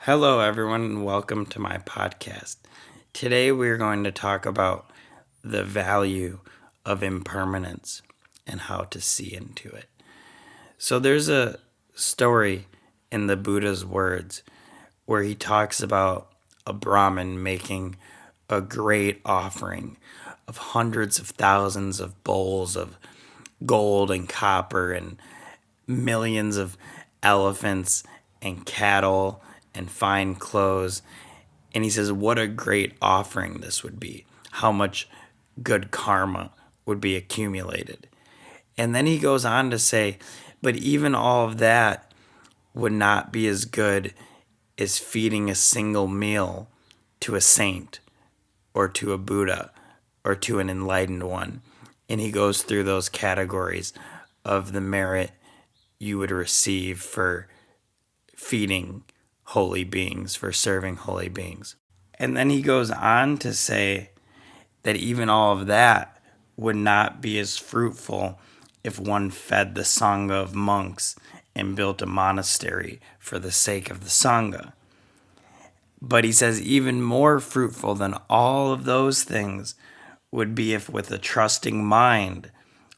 Hello, everyone, and welcome to my podcast. Today, we're going to talk about the value of impermanence and how to see into it. So, there's a story in the Buddha's words where he talks about a Brahmin making a great offering of hundreds of thousands of bowls of gold and copper and millions of elephants and cattle and fine clothes. And he says, what a great offering this would be. How much good karma would be accumulated. And then he goes on to say, but even all of that would not be as good as feeding a single meal to a saint or to a Buddha or to an enlightened one. And he goes through those categories of the merit you would receive for feeding holy beings, for serving holy beings. And then he goes on to say that even all of that would not be as fruitful if one fed the Sangha of monks and built a monastery for the sake of the Sangha. But he says even more fruitful than all of those things would be if with a trusting mind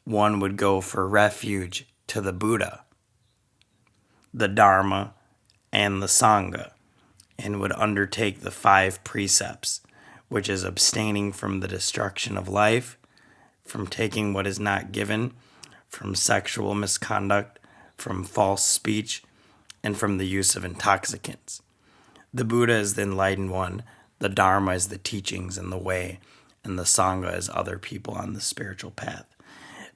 one would go for refuge to the Buddha, the Dharma, and the Sangha, and would undertake the 5 precepts, which is abstaining from the destruction of life, from taking what is not given, from sexual misconduct, from false speech, and from the use of intoxicants. The Buddha is the enlightened one, the Dharma is the teachings and the way, and the Sangha is other people on the spiritual path.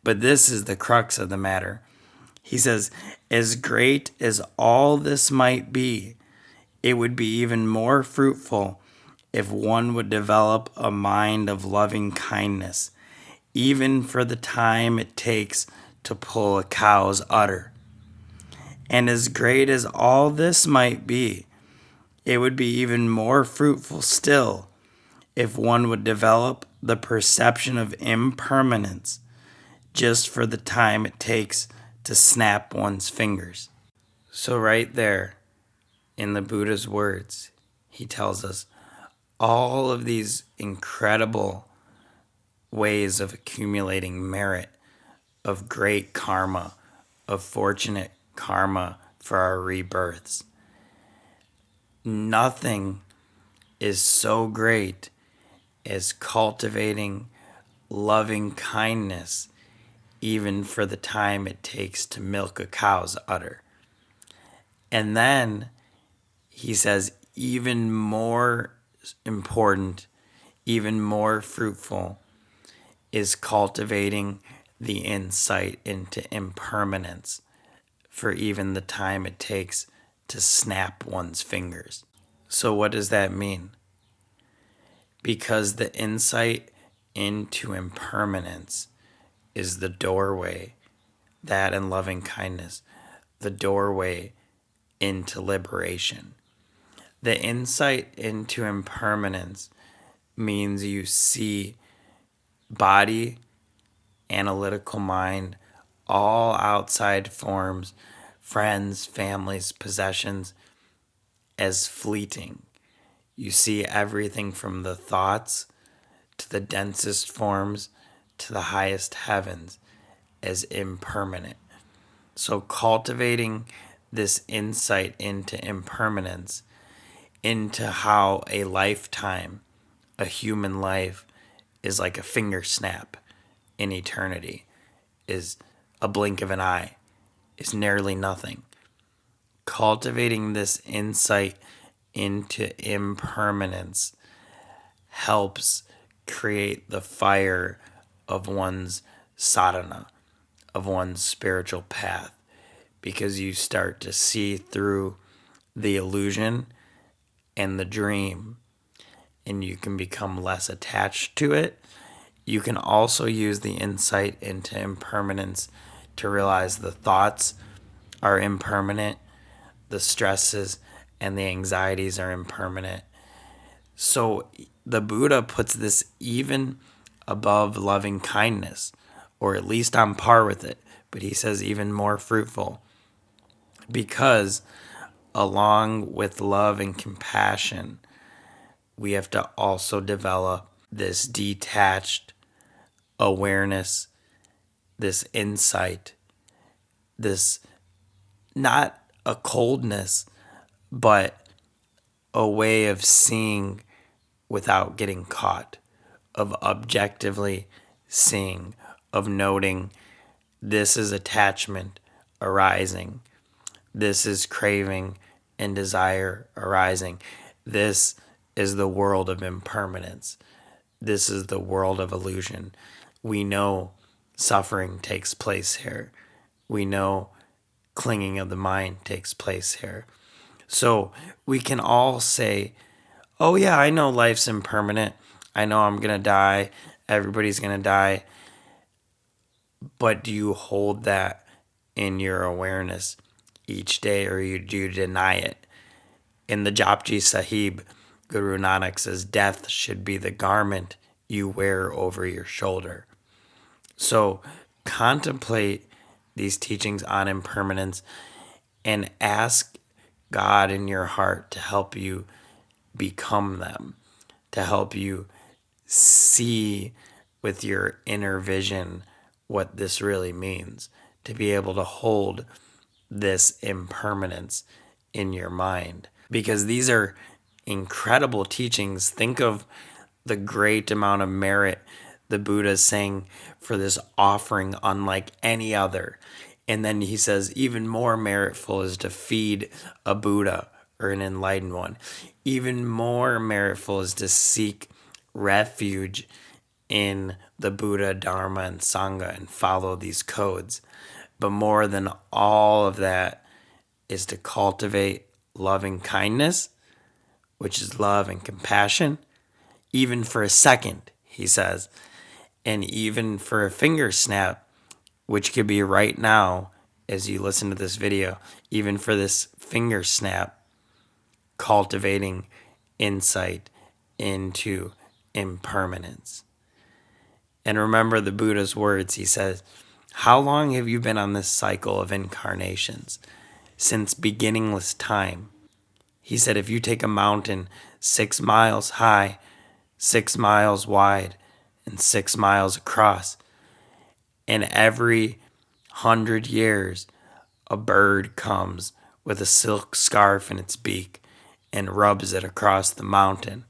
But this is the crux of the matter. He says, as great as all this might be, it would be even more fruitful if one would develop a mind of loving kindness, even for the time it takes to pull a cow's udder. And as great as all this might be, it would be even more fruitful still if one would develop the perception of impermanence just for the time it takes to snap one's fingers. So right there, in the Buddha's words, he tells us all of these incredible ways of accumulating merit, of great karma, of fortunate karma for our rebirths. Nothing is so great as cultivating loving kindness, even for the time it takes to milk a cow's udder. And then he says, even more important, even more fruitful is cultivating the insight into impermanence for even the time it takes to snap one's fingers. So what does that mean? Because the insight into impermanence is the doorway, that and loving kindness, the doorway into liberation. The insight into impermanence means you see body, analytical mind, all outside forms, friends, families, possessions, as fleeting. You see everything from the thoughts to the densest forms to the highest heavens as impermanent. So cultivating this insight into impermanence, into how a lifetime, a human life, is like a finger snap in eternity, is a blink of an eye, is nearly nothing. Cultivating this insight into impermanence helps create the fire of one's sadhana, of one's spiritual path, because you start to see through the illusion and the dream, and you can become less attached to it. You can also use the insight into impermanence to realize the thoughts are impermanent, the stresses and the anxieties are impermanent. So the Buddha puts this even above loving kindness, or at least on par with it, but he says even more fruitful, because along with love and compassion, we have to also develop this detached awareness, this insight, this not a coldness, but a way of seeing without getting caught, of objectively seeing, of noting this is attachment arising, this is craving and desire arising, this is the world of impermanence, this is the world of illusion. We know suffering takes place here. We know clinging of the mind takes place here. So we can all say, oh yeah, I know life's impermanent. I know I'm going to die. Everybody's going to die. But do you hold that in your awareness each day, or do you deny it? In the Japji Sahib, Guru Nanak says death should be the garment you wear over your shoulder. So contemplate these teachings on impermanence and ask God in your heart to help you become them, to help you see with your inner vision what this really means, to be able to hold this impermanence in your mind. Because these are incredible teachings. Think of the great amount of merit the Buddha is saying for this offering unlike any other. And then he says even more meritful is to feed a Buddha or an enlightened one. Even more meritful is to seek refuge in the Buddha, Dharma, and Sangha and follow these codes. But more than all of that is to cultivate loving kindness, which is love and compassion, even for a second, he says, and even for a finger snap, which could be right now as you listen to this video, even for this finger snap, cultivating insight into impermanence. And remember the Buddha's words. He says, how long have you been on this cycle of incarnations? Since beginningless time. He said, if you take a mountain 6 miles high, 6 miles wide, and 6 miles across, and every 100 years, a bird comes with a silk scarf in its beak and rubs it across the mountain.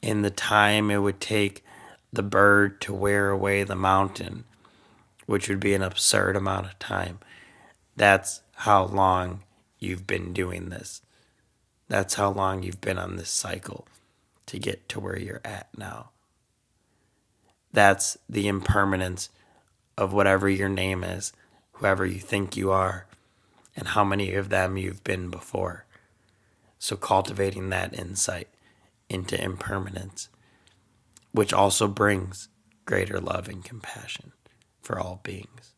In the time it would take the bird to wear away the mountain, which would be an absurd amount of time, that's how long you've been doing this. That's how long you've been on this cycle to get to where you're at now. That's the impermanence of whatever your name is, whoever you think you are, and how many of them you've been before. So cultivating that insight into impermanence, which also brings greater love and compassion for all beings.